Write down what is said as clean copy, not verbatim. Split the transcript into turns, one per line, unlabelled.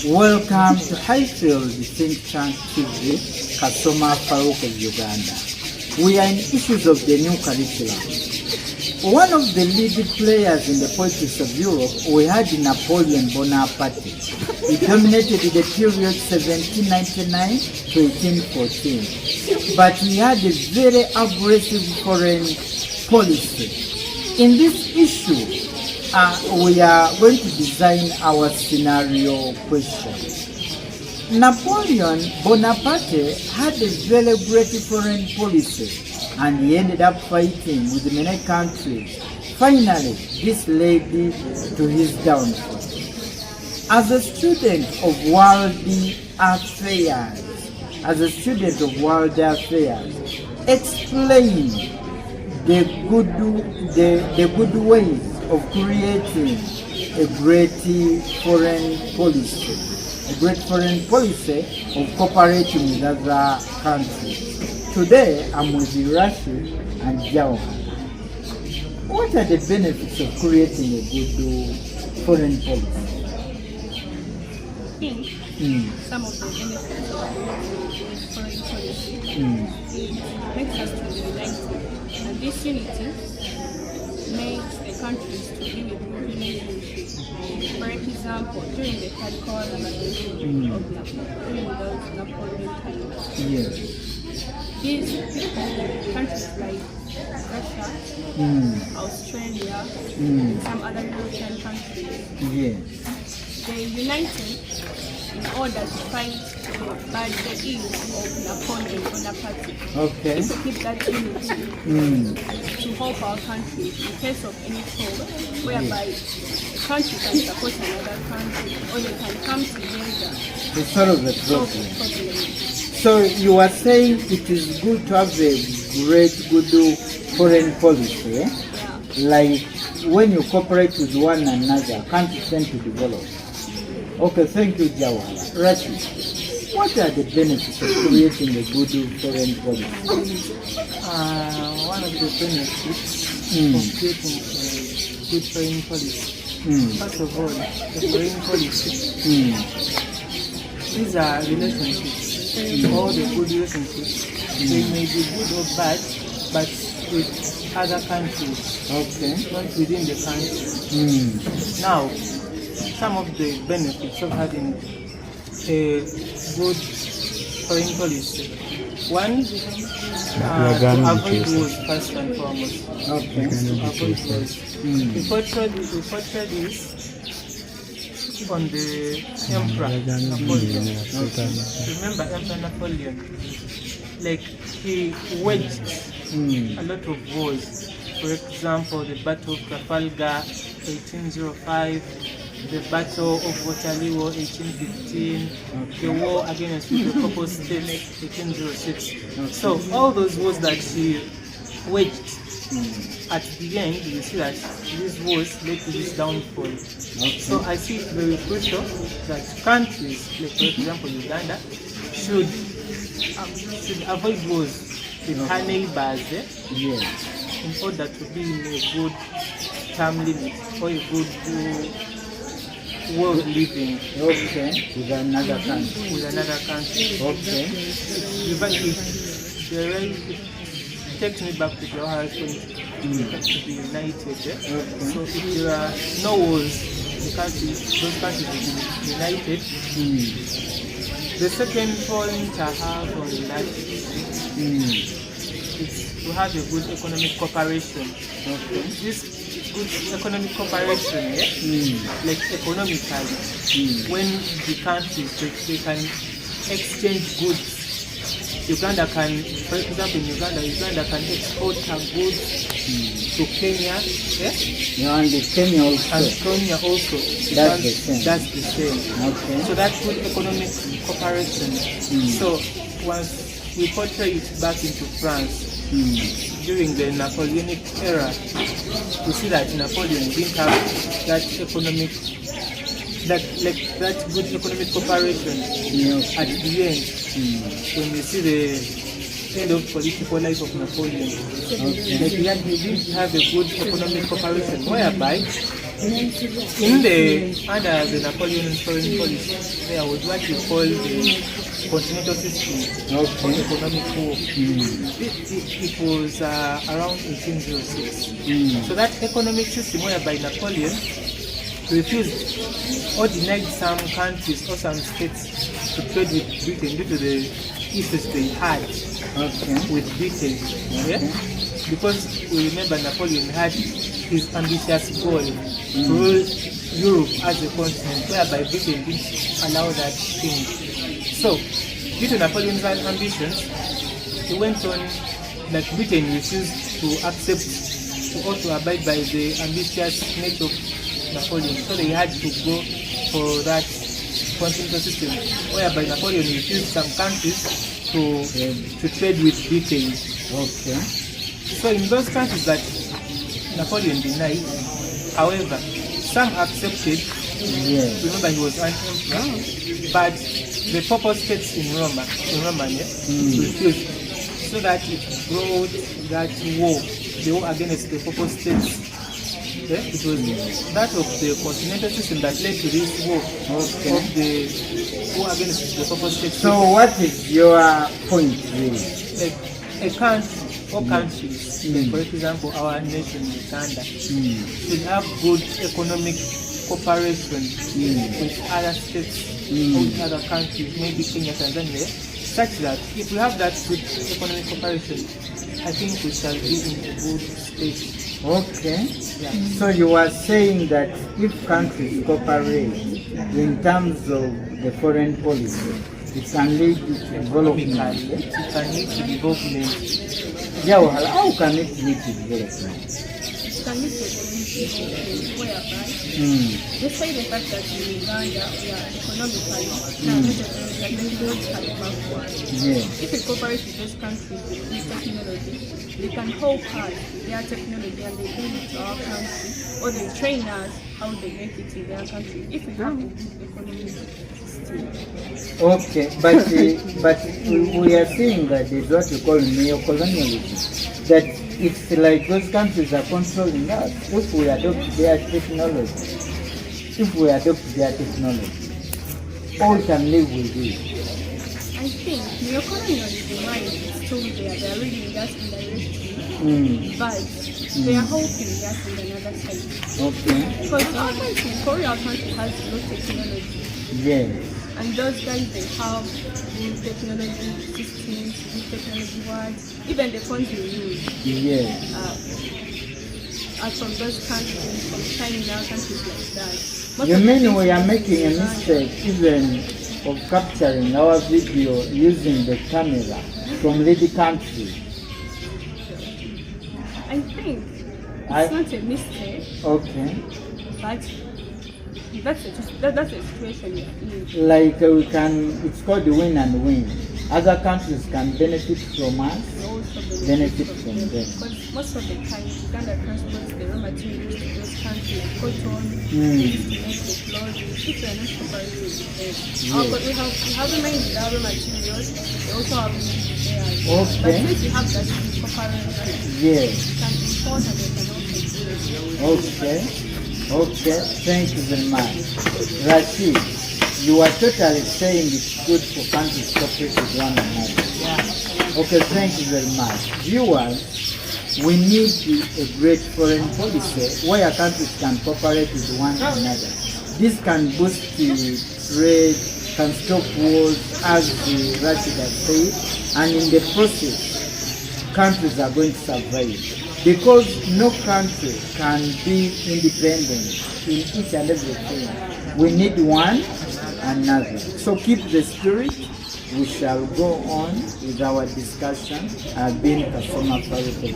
Welcome to Highfield Think Tank TV, Kasoma Farouk of Uganda. We are in issues of the new curriculum. One of the leading players in the politics of Europe, we had Napoleon Bonaparte. He dominated the period 1799 to 1814. But he had a very aggressive foreign policy. In this issue, we are going to design our scenario question. Napoleon Bonaparte had a very great foreign policy, and he ended up fighting with many countries. Finally, this led to his downfall. As a student of world affairs, explain the good ways of creating a great foreign policy of cooperating with other countries. Today, I'm with Rashid and Jawahar. What are the benefits of creating a good foreign policy?
I think some of the benefits of foreign policy makes us to be united, and this unity makes the countries to be with good relationship. For example, during the Third Coalition of Napoleon times, these countries like Russia, Australia, and some other European countries, they united in order to fight the bad ills of Napoleon Bonaparte.
Okay.
To keep that unity, to help our country in case of any trouble, whereby a country can support another country, or they can come together
to solve the problem. So you are saying it is good to have a good foreign policy, eh?
Yeah.
Like when you cooperate with one another, countries tend to develop. Okay, thank you, Jawahar. Rashid, what are the benefits of creating a good foreign policy?
One of the benefits of creating a good foreign policy, first of all, the foreign policy, these are relationships, all the good relationships. They may be good or bad, but with other countries, not within the country. Now, some of the benefits of having a good foreign policy. One, to avoid wars first and foremost. To avoid wars. We portray this on the Emperor Napoleon. Remember Emperor Napoleon? Like, he waged a lot of wars. For example, the Battle of Trafalgar, 1805. The Battle of Waterloo, 1815, the war against the Couple States, 1806. So all those wars that he waged, at the end, you see that these wars led to his downfall. So I see it very crucial that countries, like for example Uganda, should avoid wars with her neighbors, in order to be in a good term limit or a good world living
with another country.
It takes me back to Jawahar's point. We have to be united. So if there are no wars, those countries will be united. The second point I have on that is to have a good economic cooperation. This good economic cooperation, like economically, when the countries they can exchange goods. Uganda can, for example, in Uganda can export her goods to Kenya,
and Kenya also.
That's the same. So that's good economic cooperation. So once we portray it back into France, during the Napoleonic era, we see that Napoleon didn't have that good economic cooperation at the end. When we see the end of political life of Napoleon, he didn't have a good economic cooperation, whereby under the Napoleon foreign policy, there was what you call the continental system of economic war. It was around 1806. So that economic system whereby Napoleon refused or denied some countries or some states to trade with Britain due to the issues they had with Britain. Yeah? Because we remember Napoleon had his ambitious goal to rule Europe as a continent, whereby Britain didn't allow that thing. So, due to Napoleon's ambitions, he went on that Britain refused to accept or to abide by the ambitious nature of Napoleon. So they had to go for that continental system, whereby Napoleon refused some countries to trade with Britain. So in those countries that Napoleon denied, however, some accepted. Remember, he was an emperor, but the Papal States in Rome refused. So that it brought that war, the war against the Papal States. It was that of the continental system that led to this war of the war against the Papal States.
So what is your point really?
Like a country or countries, like for example our nation Uganda, should have good economic cooperation with other states or with other countries, maybe Kenya, Tanzania, such that if we have that good economic cooperation, I think we shall be in a good state.
So you are saying that if countries cooperate in terms of the foreign policy, it can lead to development.
It can lead to development.
How can it lead to development?
It can lead to development whereby, despite the fact that in Uganda we are economically backward, if we cooperate with those countries with this technology, they can help us their technology and they bring it to our country, or they train us how they make it in their country. If we have a good economic system.
But we are seeing that it's what we call neo-colonialism. That it's like those countries are controlling us if we adopt their technology. All can live with it.
I think neo-colonialism, right, is still there. They are reading us indirectly, but they are helping us in another side. Because our country, Korea country, has low technology. And those guys, they have good technology systems, good technology words, even the phones we use are from those countries, from China, countries like that.
You mean we are making a mistake even of capturing our video using the camera from lead countries?
I think it's not a mistake. But that's a situation you're in.
Like it's called win and win. Other countries can benefit from us, benefit from them.
Because most of the time, Uganda transports the raw materials to those countries, cotton, to make the clothing. If we are not cooperating with them, but we have in mind the raw materials, they also have theirs. But since we have that cooperation, we can import and we can also do.
Thank you very much. Rashid, you are totally saying it's good for countries to cooperate with one another. Thank you very much. Viewers, we need a great foreign policy where countries can cooperate with one another. This can boost the trade, can stop wars, as Rashid has said, and in the process, countries are going to survive. Because no country can be independent in each and everything. We need one another. So keep the spirit. We shall go on with our discussion. I've been Kasoma Faruq.